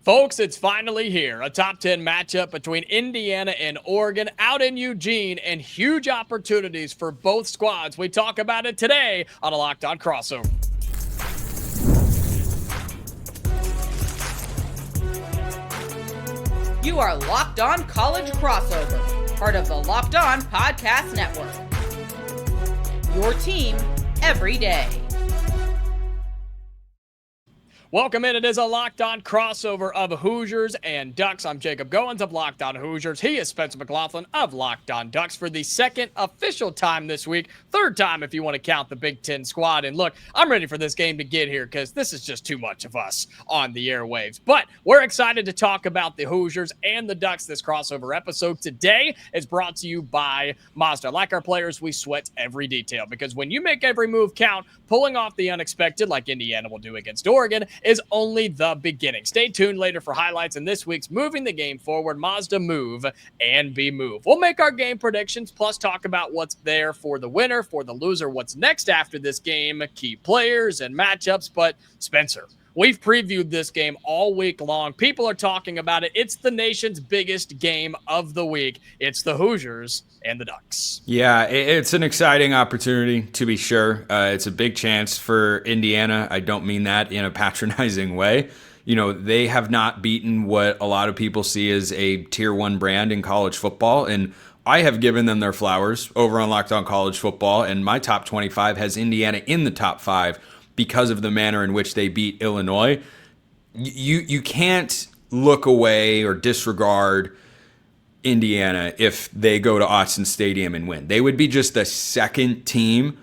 Folks, it's finally here. A top 10 matchup between Indiana and Oregon out in Eugene, and huge opportunities for both squads. We talk about it today on a Locked On Crossover. You are Locked On College Crossover, part of the Locked On Podcast Network. Your team every day. Welcome in. It is a Locked On crossover of Hoosiers and Ducks. I'm Jacob Goins of Locked On Hoosiers. He is Spencer McLaughlin of Locked On Ducks for the second official time this week. Third time if you want to count the Big Ten squad. And look, I'm ready for this game to get here because this is just too much of us on the airwaves. But we're excited to talk about the Hoosiers and the Ducks. This crossover episode today is brought to you by Mazda. Like our players, we sweat every detail because when you make every move count, pulling off the unexpected like Indiana will do against Oregon is only the beginning. Stay tuned later for highlights in this week's Moving the Game Forward Mazda Move and Be Move. We'll make our game predictions, plus talk about what's there for the winner, for the loser, what's next after this game, key players and matchups. But Spencer, we've previewed this game all week long. People are talking about it. It's the nation's biggest game of the week. It's the Hoosiers and the Ducks. Yeah, it's an exciting opportunity, to be sure. It's a big chance for Indiana. I don't mean that in a patronizing way. You know, they have not beaten what a lot of people see as a tier one brand in college football, and I have given them their flowers over on Locked On College Football, and my top 25 has Indiana in the top 5 because of the manner in which they beat Illinois. You can't look away or disregard Indiana if they go to Autzen Stadium and win. They would be just the second team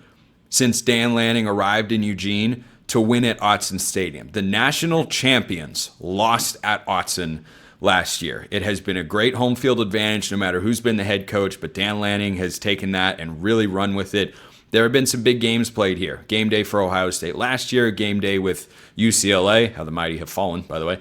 since Dan Lanning arrived in Eugene to win at Autzen Stadium. The national champions lost at Autzen last year. It has been a great home field advantage no matter who's been the head coach, but Dan Lanning has taken that and really run with it. There have been some big games played here. Game day for Ohio State last year, game day with UCLA, how the mighty have fallen, by the way,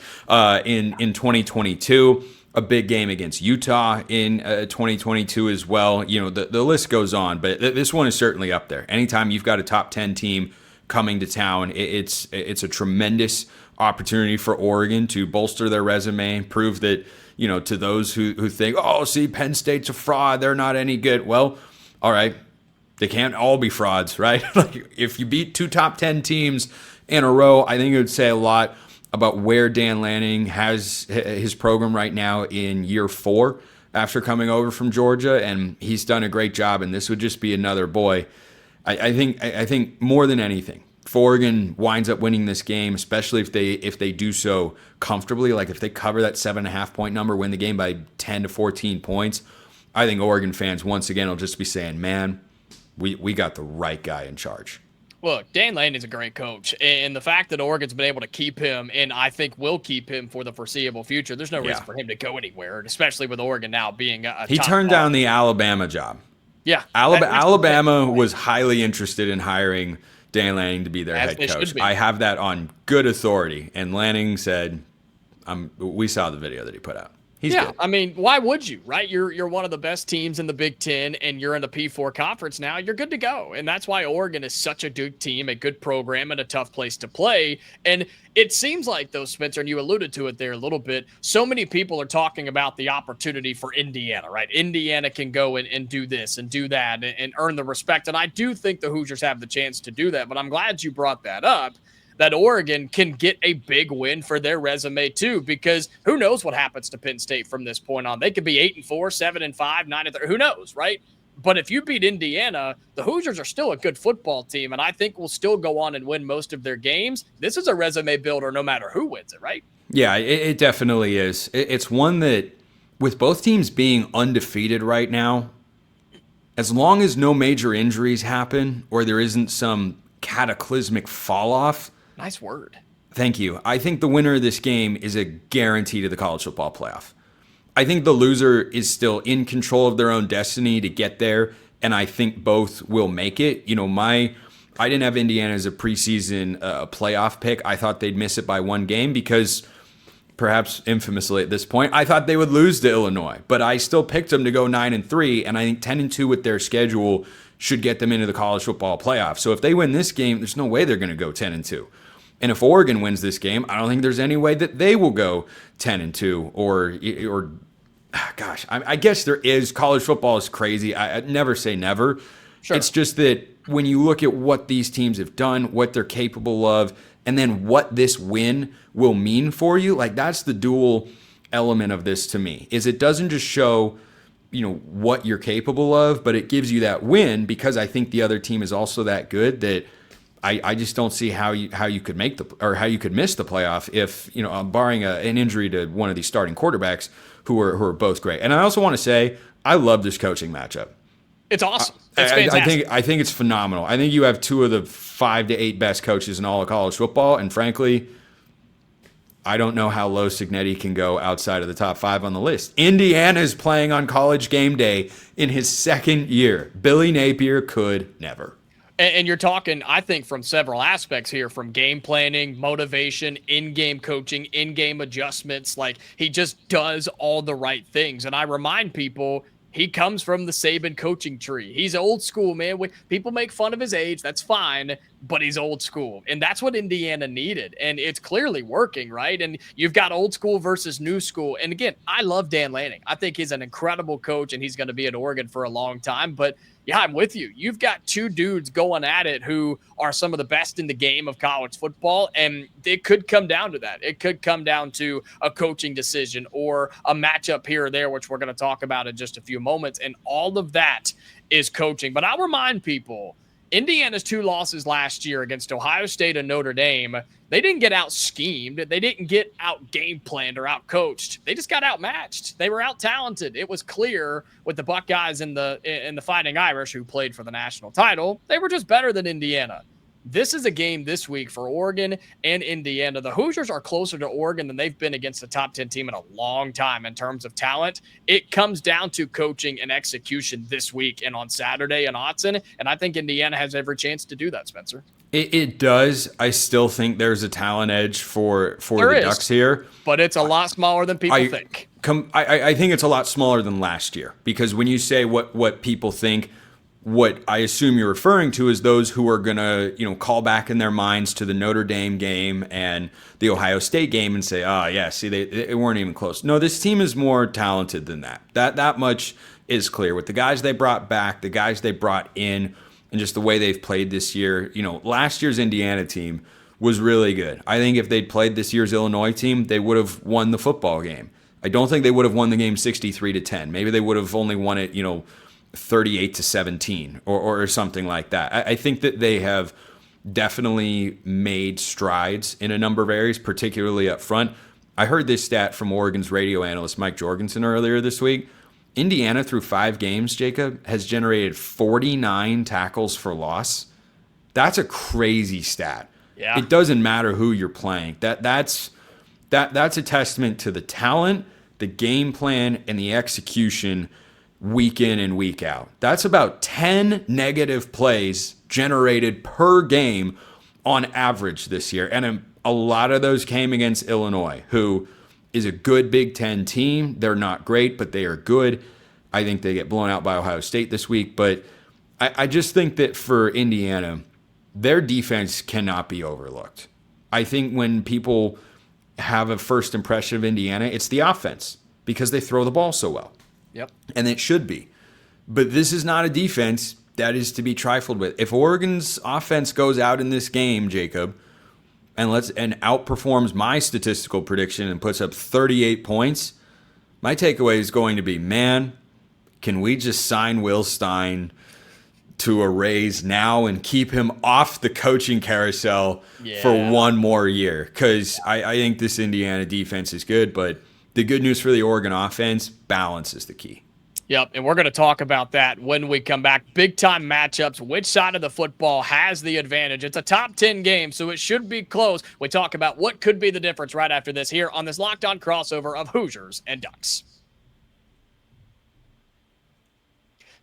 in 2022. A big game against Utah in 2022 as well. You know, the list goes on, but this one is certainly up there. Anytime you've got a top 10 team coming to town, it's a tremendous opportunity for Oregon to bolster their resume, prove that, you know, to those who think, oh, see, Penn State's a fraud, they're not any good. Well, all right, they can't all be frauds, right? Like if you beat 2 top 10 teams in a row, I think it would say a lot about where Dan Lanning has his program right now in year 4 after coming over from Georgia, and he's done a great job, and this would just be another boy. I think more than anything, if Oregon winds up winning this game, especially if they do so comfortably, like if they cover that 7.5 point number, win the game by 10 to 14 points, I think Oregon fans once again will just be saying, man, we got the right guy in charge. Look, Dan Lanning is a great coach, and the fact that Oregon's been able to keep him, and I think will keep him for the foreseeable future, there's no reason for him to go anywhere, especially with Oregon now being a He top turned down the Alabama job. Yeah. Alabama was highly interested in hiring Dan Lanning to be their head coach. I have that on good authority, and Lanning said, we saw the video that he put out. He's good. I mean, why would you, right? You're one of the best teams in the Big Ten, and you're in the P4 conference now. You're good to go, and that's why Oregon is such a good team, a good program, and a tough place to play. And it seems like, though, Spencer, and you alluded to it there a little bit, so many people are talking about the opportunity for Indiana, right? Indiana can go and do this and do that and earn the respect, and I do think the Hoosiers have the chance to do that, but I'm glad you brought that up, that Oregon can get a big win for their resume too, because who knows what happens to Penn State from this point on. They could be 8-4, 7-5, 9-3, who knows, right? But if you beat Indiana, the Hoosiers are still a good football team, and I think will still go on and win most of their games. This is a resume builder no matter who wins it, right? Yeah, it definitely is. It's one that, with both teams being undefeated right now, as long as no major injuries happen or there isn't some cataclysmic fall off. Nice word. Thank you. I think the winner of this game is a guarantee to the college football playoff. I think the loser is still in control of their own destiny to get there, and I think both will make it. You know, I didn't have Indiana as a preseason playoff pick. I thought they'd miss it by 1 game because, perhaps infamously at this point, I thought they would lose to Illinois. But I still picked them to go 9-3, and I think 10-2 with their schedule should get them into the college football playoff. So if they win this game, there's no way they're going to go 10-2. And if Oregon wins this game, I don't think there's any way that they will go 10-2 or gosh, I guess there is. College football is crazy. I never say never. Sure. It's just that when you look at what these teams have done, what they're capable of, and then what this win will mean for you, like that's the dual element of this to me, is it doesn't just show, what you're capable of, but it gives you that win because I think the other team is also that good that I just don't see how you could make how you could miss the playoff if, barring an injury to one of these starting quarterbacks who are both great. And I also want to say, I love this coaching matchup. It's awesome. It's fantastic. I think it's phenomenal. I think you have two of the 5 to 8 best coaches in all of college football, and frankly, I don't know how low Cignetti can go outside of the top 5 on the list. Indiana is playing on College game day in his second year. Billy Napier could never. And you're talking, I think, from several aspects here, from game planning, motivation, in-game coaching, in-game adjustments. Like, he just does all the right things. And I remind people, he comes from the Saban coaching tree. He's old school, man. People make fun of his age. That's fine, but he's old school. And that's what Indiana needed. And it's clearly working, right? And you've got old school versus new school. And again, I love Dan Lanning. I think he's an incredible coach, and he's going to be at Oregon for a long time. But yeah, I'm with you. You've got two dudes going at it who are some of the best in the game of college football, and it could come down to that. It could come down to a coaching decision or a matchup here or there, which we're going to talk about in just a few moments, and all of that is coaching. But I'll remind people, Indiana's 2 losses last year against Ohio State and Notre Dame, they didn't get out-schemed. They didn't get out-game-planned or out-coached. They just got outmatched. They were out-talented. It was clear with the Buckeyes and the Fighting Irish, who played for the national title. They were just better than Indiana. This is a game this week for Oregon and Indiana. The Hoosiers are closer to Oregon than they've been against a top 10 team in a long time in terms of talent. It comes down to coaching and execution this week and on Saturday in Autzen, and I think Indiana has every chance to do that, Spencer. It does. I still think there's a talent edge for the Ducks here. But it's a lot smaller than people think. I think it's a lot smaller than last year, because when you say what people think, what I assume you're referring to is those who are going to, call back in their minds to the Notre Dame game and the Ohio State game and say, oh, yeah, see, they weren't even close. No, this team is more talented than that. That much is clear. With the guys they brought back, the guys they brought in, and just the way they've played this year, last year's Indiana team was really good. I think if they'd played this year's Illinois team, they would have won the football game. I don't think they would have won the game 63-10. Maybe they would have only won it, 38-17 or something like that. I think that they have definitely made strides in a number of areas, particularly up front. I heard this stat from Oregon's radio analyst Mike Jorgensen earlier this week. Indiana, through 5 games, Jacob, has generated 49 tackles for loss. That's a crazy stat. Yeah. It doesn't matter who you're playing. That's a testament to the talent, the game plan, and the execution week in and week out. That's about 10 negative plays generated per game on average this year. And a lot of those came against Illinois, who is a good Big Ten team. They're not great, but they are good. I think they get blown out by Ohio State this week. But I just think that for Indiana, their defense cannot be overlooked. I think when people have a first impression of Indiana, it's the offense, because they throw the ball so well. Yep. And it should be. But this is not a defense that is to be trifled with. If Oregon's offense goes out in this game, Jacob, and outperforms my statistical prediction and puts up 38 points, my takeaway is going to be, man, can we just sign Will Stein to a raise now and keep him off the coaching carousel for one more year? Because I think this Indiana defense is good, but the good news for the Oregon offense, balance is the key. Yep, and we're going to talk about that when we come back. Big-time matchups. Which side of the football has the advantage? It's a top 10 game, so it should be close. We talk about what could be the difference right after this here on this Locked On crossover of Hoosiers and Ducks.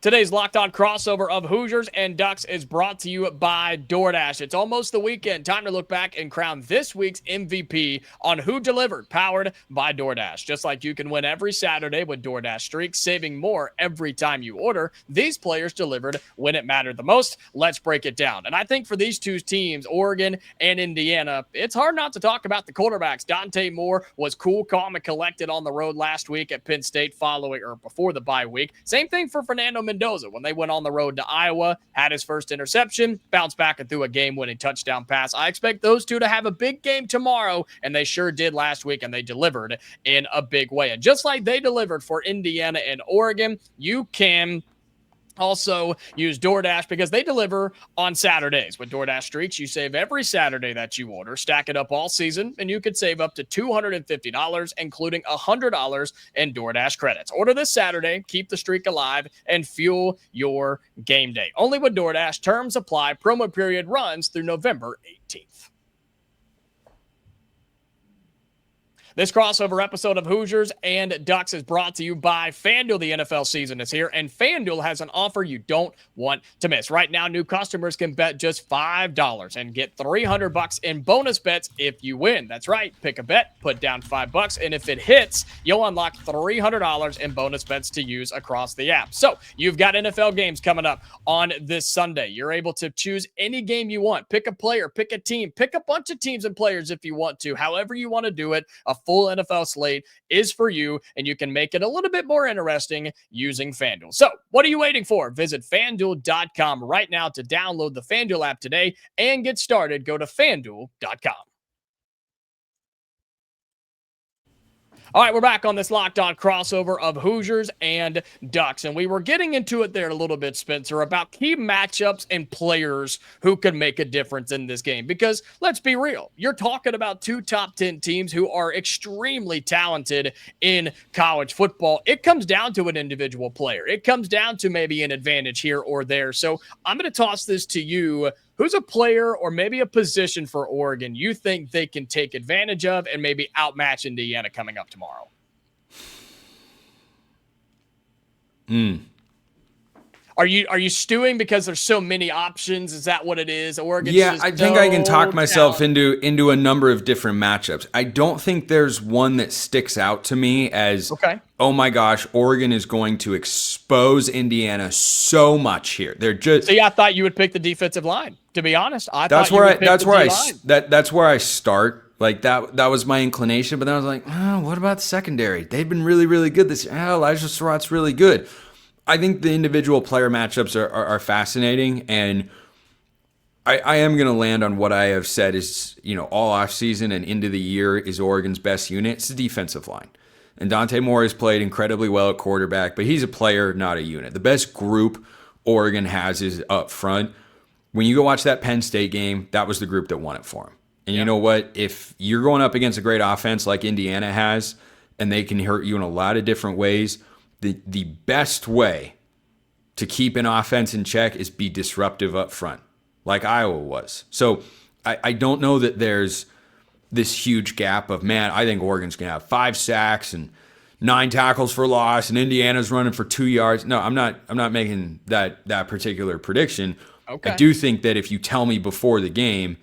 Today's Locked On crossover of Hoosiers and Ducks is brought to you by DoorDash. It's almost the weekend. Time to look back and crown this week's MVP on Who Delivered, powered by DoorDash. Just like you can win every Saturday with DoorDash Streaks, saving more every time you order, these players delivered when it mattered the most. Let's break it down. And I think for these two teams, Oregon and Indiana, it's hard not to talk about the quarterbacks. Dante Moore was cool, calm, and collected on the road last week at Penn State before the bye week. Same thing for Fernando Mendoza when they went on the road to Iowa, had his first interception, bounced back and threw a game-winning touchdown pass. I expect those two to have a big game tomorrow, and they sure did last week, and they delivered in a big way. And just like they delivered for Indiana and Oregon, you can also use DoorDash because they deliver on Saturdays. With DoorDash Streaks, you save every Saturday that you order, stack it up all season, and you could save up to $250, including $100 in DoorDash credits. Order this Saturday, keep the streak alive, and fuel your game day. Only with DoorDash. Terms apply. Promo period runs through November 18th. This crossover episode of Hoosiers and Ducks is brought to you by FanDuel. The NFL season is here, and FanDuel has an offer you don't want to miss. Right now, new customers can bet just $5 and get $300 in bonus bets if you win. That's right. Pick a bet, put down $5, and if it hits, you'll unlock $300 in bonus bets to use across the app. So you've got NFL games coming up on this Sunday. You're able to choose any game you want. Pick a player, pick a team, pick a bunch of teams and players if you want to. However you want to do it, a full NFL slate is for you, and you can make it a little bit more interesting using FanDuel. So what are you waiting for? Visit FanDuel.com right now to download the FanDuel app today and get started. Go to FanDuel.com. All right, we're back on this Locked On crossover of Hoosiers and Ducks, and we were getting into it there a little bit, Spencer, about key matchups and players who could make a difference in this game. Because let's be real, you're talking about two top 10 teams who are extremely talented in college football. It comes down to an individual player. It comes down to maybe an advantage here or there. So I'm going to toss this to you. Who's a player or maybe a position for Oregon you think they can take advantage of and maybe outmatch Indiana coming up tomorrow? Are you stewing because there's so many options? Is that what it is? Oregon's I think I can talk myself into a number of different matchups. I don't think there's one that sticks out to me as, oh my gosh, Oregon is going to expose Indiana so much here. They're just. See, I thought you would pick the defensive line. To be honest, that's where I start. Like that was my inclination, but then I was like, oh, what about the secondary? They've been really, really good this year. Oh, Elijah Surratt's really good. I think the individual player matchups are fascinating, and I am going to land on what I have said is, all offseason and into the year is Oregon's best unit. It's the defensive line. And Dante Moore has played incredibly well at quarterback, but he's a player, not a unit. The best group Oregon has is up front. When you go watch that Penn State game, that was the group that won it for him. And you know what? If you're going up against a great offense like Indiana has, and they can hurt you in a lot of different ways, the best way to keep an offense in check is be disruptive up front, like Iowa was. So I don't know that there's this huge gap of, man, I think Oregon's going to have 5 sacks and 9 tackles for loss, and Indiana's running for 2 yards. No, I'm not making that particular prediction. Okay. I do think that if you tell me before the game,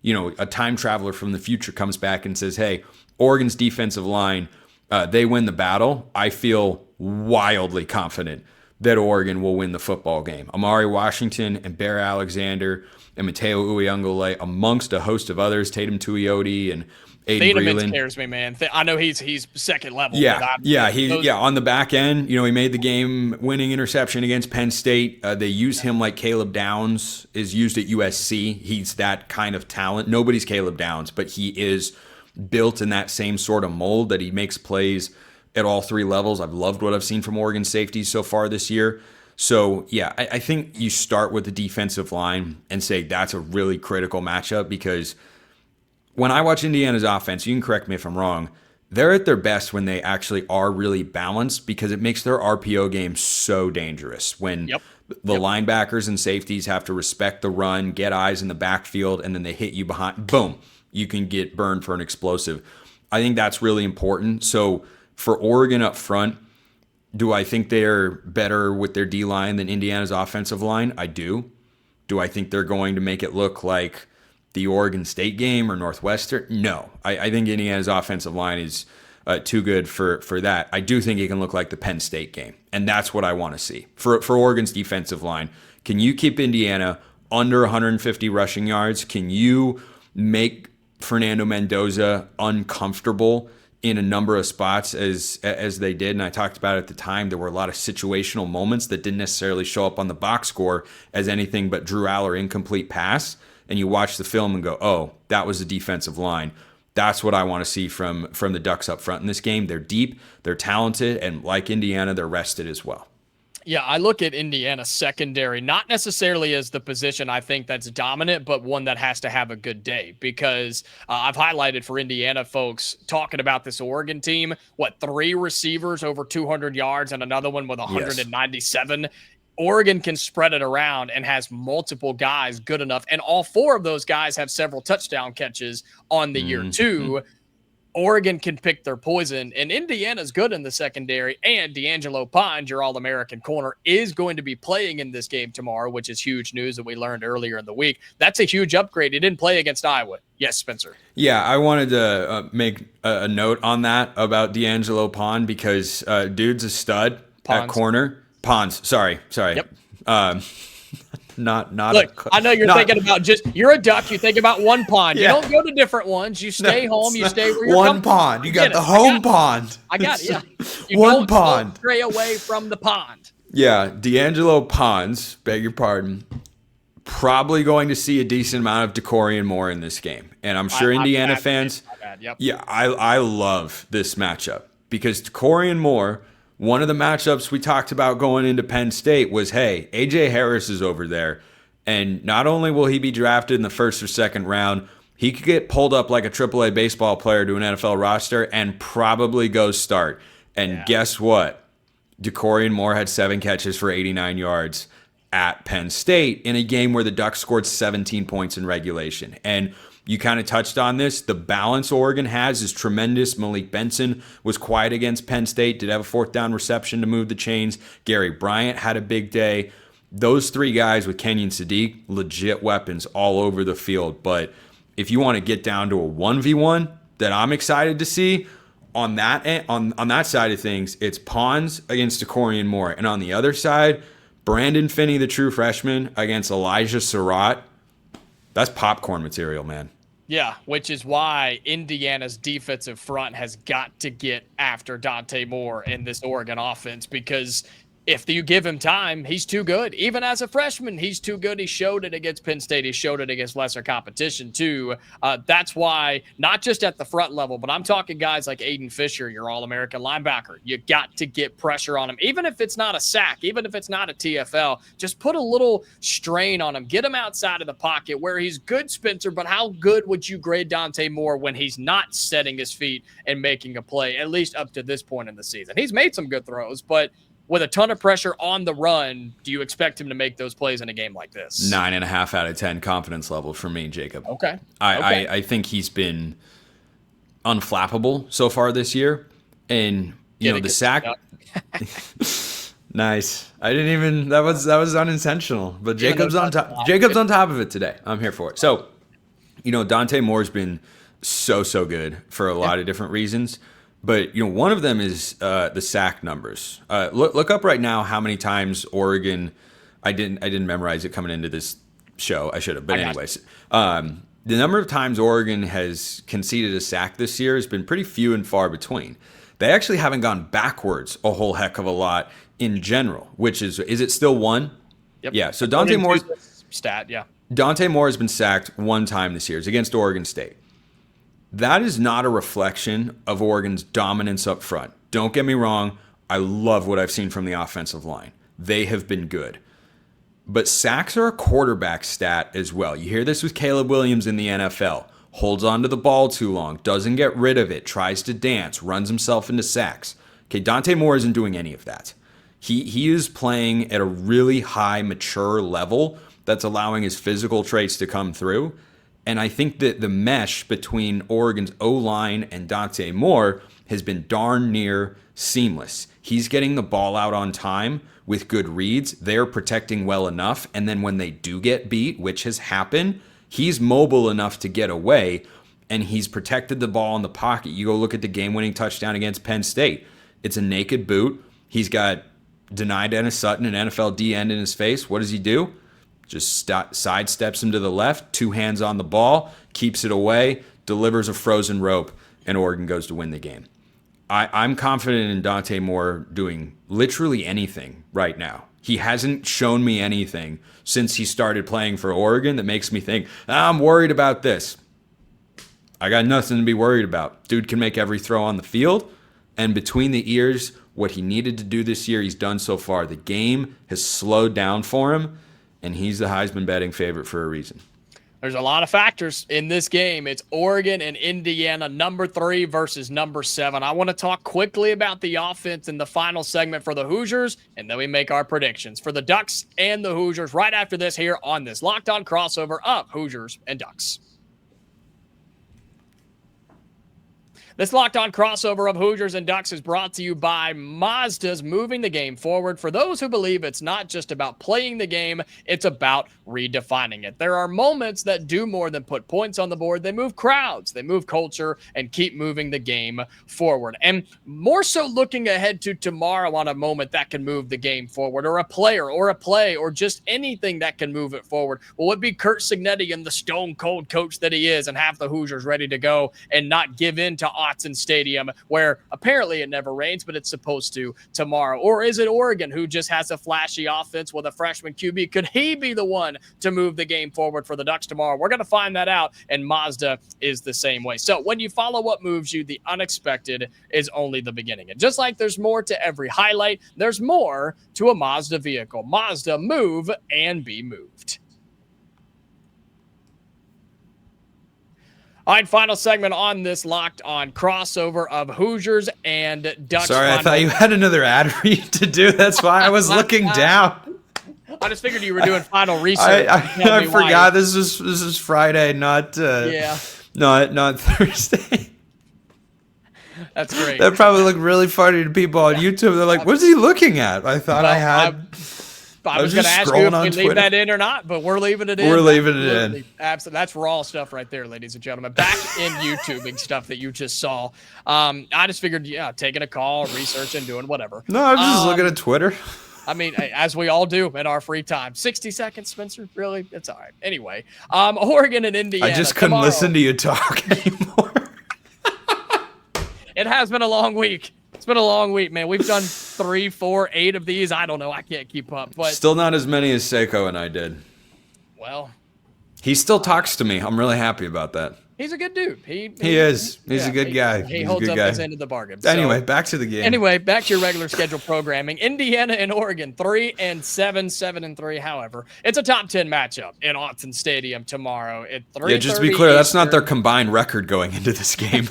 a time traveler from the future comes back and says, hey, Oregon's defensive line, they win the battle, I feel wildly confident that Oregon will win the football game. Amari Washington and Bear Alexander and Mateo Uyunglele, amongst a host of others, Tatum Tuioti and Aiden Breland. Scares me, man. I know he's second level. On the back end, he made the game-winning interception against Penn State. They use him like Caleb Downs is used at USC. He's that kind of talent. Nobody's Caleb Downs, but he is built in that same sort of mold that he makes plays at all 3 levels. I've loved what I've seen from Oregon safeties so far this year. So, I think you start with the defensive line and say that's a really critical matchup, because when I watch Indiana's offense, you can correct me if I'm wrong, they're at their best when they actually are really balanced, because it makes their RPO game so dangerous when the linebackers and safeties have to respect the run, get eyes in the backfield, and then they hit you behind. Boom, you can get burned for an explosive. I think that's really important. So for Oregon up front, Do I think they're better with their D-line than Indiana's offensive line? I do. Do I think they're going to make it look like the Oregon State game or Northwestern? No. I think Indiana's offensive line is too good for that. I do think it can look like the Penn State game, and that's what I want to see. For Oregon's defensive line, can you keep Indiana under 150 rushing yards? Can you make Fernando Mendoza uncomfortable in a number of spots as they did? And I talked about it at the time. There were a lot of situational moments that didn't necessarily show up on the box score as anything but Drew Aller incomplete pass. And you watch the film and go, oh, that was the defensive line. That's what I want to see from the Ducks up front in this game. They're deep, they're talented, and like Indiana, they're rested as well. Yeah, I look at Indiana secondary, not necessarily as the position I think that's dominant, but one that has to have a good day, because I've highlighted for Indiana folks talking about this Oregon team, 3 receivers over 200 yards and another one with 197. Yes. Oregon can spread it around and has multiple guys good enough, and all 4 of those guys have several touchdown catches on the year too. Oregon can pick their poison, and Indiana's good in the secondary, and D'Angelo Pines, your All-American corner, is going to be playing in this game tomorrow, which is huge news that we learned earlier in the week. That's a huge upgrade. He didn't play against Iowa. Yes, Spencer. Yeah, I wanted to make a note on that about D'Angelo Pines because dude's a stud at corner. Pons, sorry. Yep. Not. Look, I know you're thinking about you're a Duck. You think about one pond. You don't go to different ones. You stay home. You stay where you're one pond. You got the home pond. I got it. Yeah. You one pond. Don't stray away from the pond. Yeah, D'Angelo Pons, beg your pardon, probably going to see a decent amount of Dakorien Moore in this game, and I'm sure Indiana fans. Yep. Yeah, I love this matchup because Dakorien Moore. One of the matchups we talked about going into Penn State was, hey, A.J. Harris is over there, and not only will he be drafted in the first or second round, he could get pulled up like a AAA baseball player to an NFL roster and probably go start. And guess what? Dakorien Moore had 7 catches for 89 yards at Penn State in a game where the Ducks scored 17 points in regulation. And you kind of touched on this. The balance Oregon has is tremendous. Malik Benson was quiet against Penn State, did have a 4th down reception to move the chains. Gary Bryant had a big day. Those 3 guys with Kenyon Sadiq, legit weapons all over the field. But if you want to get down to a 1v1 that I'm excited to see, on that side of things, it's Pons against Dakorien Moore. And on the other side, Brandon Finney, the true freshman, against Elijah Surratt. That's popcorn material, man. Yeah, which is why Indiana's defensive front has got to get after Dante Moore in this Oregon offense, because if you give him time, he's too good. Even as a freshman, he's too good. He showed it against Penn State. He showed it against lesser competition, too. That's why, not just at the front level, but I'm talking guys like Aiden Fisher, your All-American linebacker. You got to get pressure on him. Even if it's not a sack, even if it's not a TFL, just put a little strain on him. Get him outside of the pocket where he's good, Spencer, but how good would you grade Dante Moore when he's not setting his feet and making a play, at least up to this point in the season? He's made some good throws, but with a ton of pressure on the run, do you expect him to make those plays in a game like this? 9.5 out of 10 confidence level for me, Jacob. Okay. I think he's been unflappable so far this year. And, the sack. Nice. I didn't even, that was unintentional. But Jacob's on top of it today. I'm here for it. So, Dante Moore's been so good for a lot of different reasons. But, one of them is the sack numbers. Look up right now how many times Oregon, I didn't memorize it coming into this show. I should have. But anyways, the number of times Oregon has conceded a sack this year has been pretty few and far between. They actually haven't gone backwards a whole heck of a lot in general, which is it still 1? Yep. Yeah, so Dante Moore's stat, yeah. Dante Moore has been sacked 1 time this year. It's against Oregon State. That is not a reflection of Oregon's dominance up front. Don't get me wrong. I love what I've seen from the offensive line. They have been good. But sacks are a quarterback stat as well. You hear this with Caleb Williams in the NFL. Holds on to the ball too long, doesn't get rid of it, tries to dance, runs himself into sacks. Okay, Dante Moore isn't doing any of that. He is playing at a really high, mature level that's allowing his physical traits to come through. And I think that the mesh between Oregon's O-line and Dante Moore has been darn near seamless. He's getting the ball out on time with good reads. They're protecting well enough. And then when they do get beat, which has happened, he's mobile enough to get away, and he's protected the ball in the pocket. You go look at the game-winning touchdown against Penn State. It's a naked boot. He's got denied Dennis Sutton, an NFL D end in his face. What does he do? Just sidesteps him to the left, 2 hands on the ball, keeps it away, delivers a frozen rope, and Oregon goes to win the game. I'm confident in Dante Moore doing literally anything right now. He hasn't shown me anything since he started playing for Oregon that makes me think, I'm worried about this. I got nothing to be worried about. Dude can make every throw on the field, and between the ears, what he needed to do this year, he's done so far. The game has slowed down for him, and he's the Heisman betting favorite for a reason. There's a lot of factors in this game. It's Oregon and Indiana, number 3 versus number 7. I want to talk quickly about the offense in the final segment for the Hoosiers, and then we make our predictions for the Ducks and the Hoosiers right after this here on this Locked On crossover of Hoosiers and Ducks. This Locked On crossover of Hoosiers and Ducks is brought to you by Mazda's moving the game forward for those who believe it's not just about playing the game, it's about redefining it. There are moments that do more than put points on the board. They move crowds, they move culture, and keep moving the game forward. And more so looking ahead to tomorrow on a moment that can move the game forward, or a player, or a play, or just anything that can move it forward. Well, would be Curt Cignetti and the stone cold coach that he is, and have the Hoosiers ready to go and not give in to Autzen Stadium, where apparently it never rains, but it's supposed to tomorrow? Or is it Oregon, who just has a flashy offense with a freshman QB? Could he be the one to move the game forward for the Ducks tomorrow? We're going to find that out, and Mazda is the same way. So when you follow what moves you, the unexpected is only the beginning. And just like there's more to every highlight, there's more to a Mazda vehicle. Mazda, move and be moved. All right, final segment on this Locked On crossover of Hoosiers and Ducks. Sorry, I thought you had another ad read to do. That's why I was looking down. I just figured you were doing final research. I forgot this is Friday, not Thursday. That's great. That probably looked really funny to people on YouTube. They're like, "What's he looking at?" I thought I was going to ask you if we leave that in or not, but we're leaving it in. We're leaving it in. Absolutely. That's raw stuff right there, ladies and gentlemen. Back in YouTubing stuff that you just saw. I just figured, taking a call, researching, doing whatever. No, I was just looking at Twitter. I mean, as we all do in our free time. 60 seconds, Spencer? Really? It's all right. Anyway, Oregon and Indiana. I just couldn't listen to you talk anymore. It has been a long week. It's been a long week, man. We've done 3, 4, 8 of these. I don't know. I can't keep up. But still not as many as Seiko and I did. Well, he still talks to me. I'm really happy about that. He's a good dude. He is. He's a good guy. He holds up his end of the bargain. Anyway, back to the game. Anyway, back to your regular schedule programming. Indiana and Oregon, 3-7, 7-3. However, it's a top 10 matchup in Autzen Stadium tomorrow at 3:30. Yeah, just to be clear, that's not their combined record going into this game.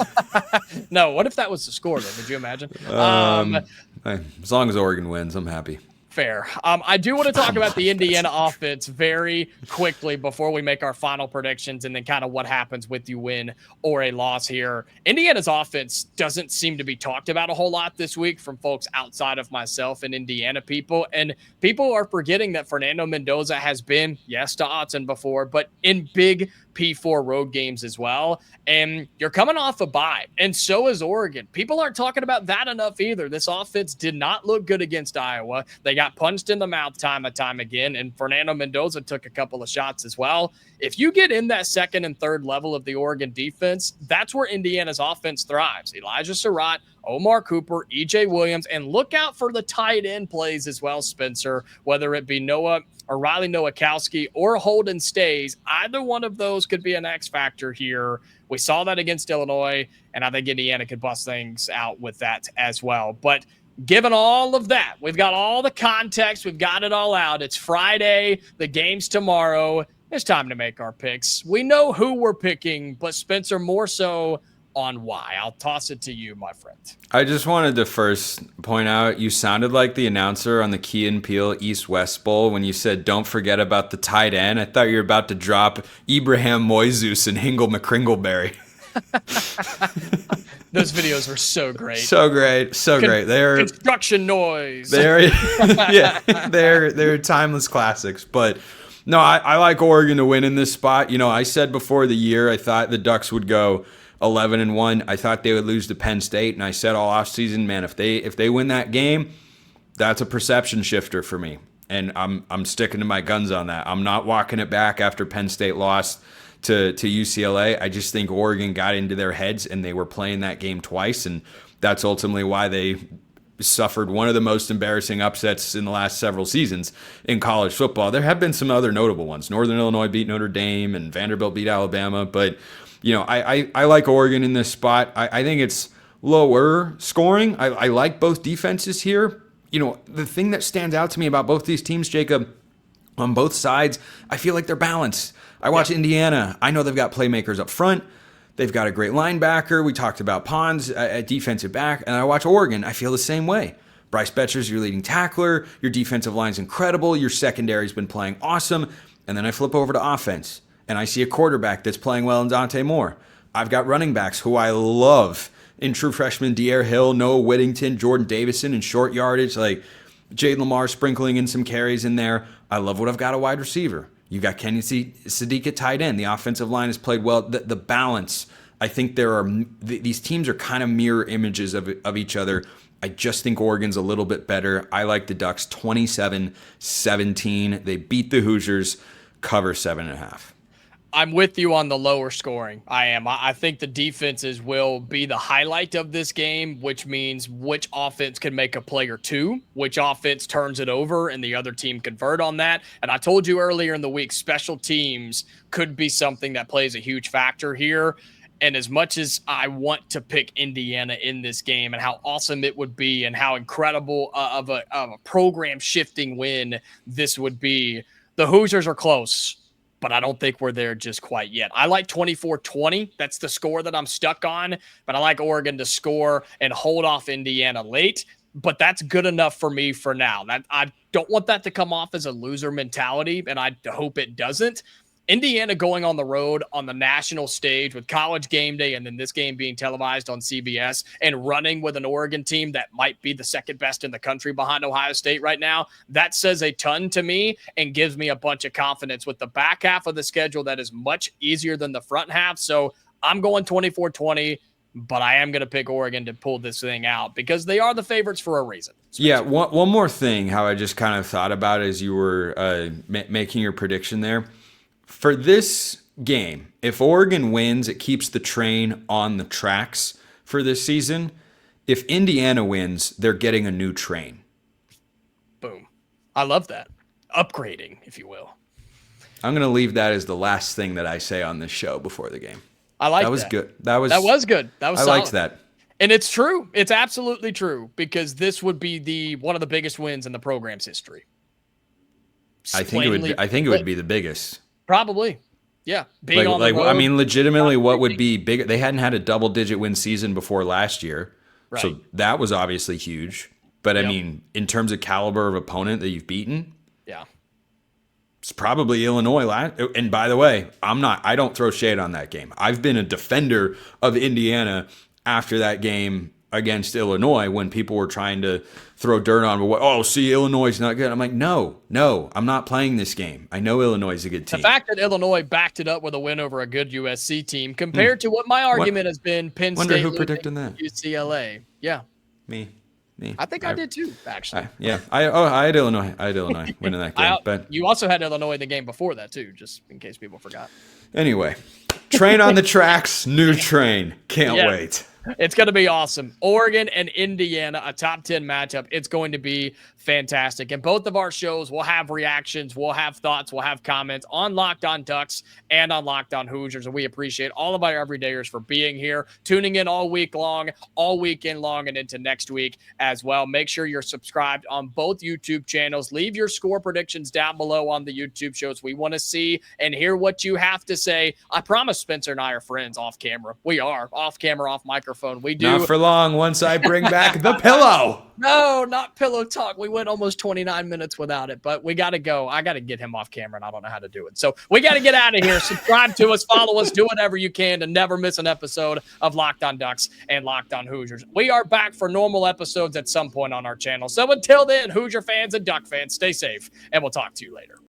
No, what if that was the score, though? Could you imagine? As long as Oregon wins, I'm happy. Fair. I do want to talk about the Indiana offense very quickly before we make our final predictions and then kind of what happens with you win or a loss here. Indiana's offense doesn't seem to be talked about a whole lot this week from folks outside of myself and Indiana people. And people are forgetting that Fernando Mendoza has been, yes, to Autzen before, but in big P4 road games as well. And you're coming off a bye, and so is Oregon. People aren't talking about that enough either. This offense did not look good against Iowa. They got punched in the mouth time and time again, and Fernando Mendoza took a couple of shots as well. If you get in that second and third level of the Oregon defense, that's where Indiana's offense thrives. Elijah Surratt, Omar Cooper, EJ Williams, and look out for the tight end plays as well, Spencer, whether it be Noah or Riley Nowakowski or Holden Stays. Either one of those could be an X factor here. We saw that against Illinois, and I think Indiana could bust things out with that as well. But given all of that, we've got all the context, we've got it all out. It's Friday, the game's tomorrow. It's time to make our picks. We know who we're picking, but Spencer, more so on why. I'll toss it to you, my friend. I just wanted to first point out you sounded like the announcer on the Key and Peele East-West Bowl when you said, don't forget about the tight end. I thought you were about to drop Ibrahim Moises and Hingle McCringleberry. Those videos were so great. So great. So great. They're construction noise. They're they're timeless classics. But no, I like Oregon to win in this spot. I said before the year I thought the Ducks would go 11-1. I thought they would lose to Penn State, and I said all offseason, man, if they win that game, that's a perception shifter for me. And I'm sticking to my guns on that. I'm not walking it back after Penn State lost to UCLA. I just think Oregon got into their heads and they were playing that game twice, and that's ultimately why they suffered one of the most embarrassing upsets in the last several seasons in college football. There have been some other notable ones. Northern Illinois beat Notre Dame and Vanderbilt beat Alabama, but I like Oregon in this spot. I think it's lower scoring. I like both defenses here. The thing that stands out to me about both these teams, Jacob, on both sides, I feel like they're balanced. I watch Indiana. I know they've got playmakers up front. They've got a great linebacker. We talked about Pons at defensive back. And I watch Oregon. I feel the same way. Bryce Betcher's your leading tackler. Your defensive line's incredible. Your secondary's been playing awesome. And then I flip over to offense, and I see a quarterback that's playing well in Dante Moore. I've got running backs who I love in true freshman De'Aaron Hill, Noah Whittington, Jordan Davison in short yardage, like Jaden Lamar sprinkling in some carries in there. I love what I've got a wide receiver. You've got Kenny Sadiq at tight end. The offensive line has played well. The balance, I think these teams are kind of mirror images of each other. I just think Oregon's a little bit better. I like the Ducks 27-17. They beat the Hoosiers, cover 7.5. I'm with you on the lower scoring. I am. I think the defenses will be the highlight of this game, which means which offense can make a play or two, which offense turns it over, and the other team convert on that. And I told you earlier in the week, special teams could be something that plays a huge factor here. And as much as I want to pick Indiana in this game and how awesome it would be and how incredible of a program-shifting win this would be, the Hoosiers are close, but I don't think we're there just quite yet. I like 24-20. That's the score that I'm stuck on, but I like Oregon to score and hold off Indiana late, but that's good enough for me for now. I don't want that to come off as a loser mentality, and I hope it doesn't. Indiana going on the road on the national stage with College Game Day and then this game being televised on CBS and running with an Oregon team that might be the second best in the country behind Ohio State right now, that says a ton to me and gives me a bunch of confidence with the back half of the schedule that is much easier than the front half. So I'm going 24-20, but I am going to pick Oregon to pull this thing out because they are the favorites for a reason. Yeah, one more thing, how I just kind of thought about as you were making your prediction there. For this game, if Oregon wins, it keeps the train on the tracks for this season. If Indiana wins, they're getting a new train. Boom. I love that. Upgrading, if you will. I'm going to leave that as the last thing that I say on this show before the game. I like that. That was good. That was good. That was I solid. liked that. And it's true. It's absolutely true because this would be one of the biggest wins in the program's history. I think it would be the biggest. Probably. Yeah. Being on the road. I mean, legitimately, what would be bigger? They hadn't had a double-digit win season before last year. Right. So that was obviously huge. But, I mean, in terms of caliber of opponent that you've beaten, yeah, it's probably Illinois. And by the way, I don't throw shade on that game. I've been a defender of Indiana after that game against Illinois when people were trying to throw dirt on, Illinois is not good. I'm like, no, I'm not playing this game. I know Illinois is a good team. The fact that Illinois backed it up with a win over a good USC team compared to what my argument has been Penn State. Wonder who predicted that? UCLA. Yeah. Me. I think I did too, actually. I had Illinois. Winning that game. But you also had Illinois in the game before that too, just in case people forgot. Anyway, train on the tracks, new train. Can't wait. It's going to be awesome. Oregon and Indiana, a top 10 matchup. It's going to be fantastic. And both of our shows will have reactions, we'll have thoughts, we'll have comments on Locked On Ducks and on Locked On Hoosiers. And we appreciate all of our everydayers for being here, tuning in all week long, all weekend long, and into next week as well. Make sure you're subscribed on both YouTube channels. Leave your score predictions down below on the YouTube shows. We want to see and hear what you have to say. I promise Spencer and I are friends off camera. We are off camera, off microphone. microphone. We do. Not for long once I bring back the pillow. No, not pillow talk. We went almost 29 minutes without it, but we got to go. I got to get him off camera, and I don't know how to do it. So we got to get out of here. Subscribe to us, follow us, do whatever you can to never miss an episode of Locked On Ducks and Locked On Hoosiers. We are back for normal episodes at some point on our channel. So until then, Hoosier fans and Duck fans, stay safe, and we'll talk to you later.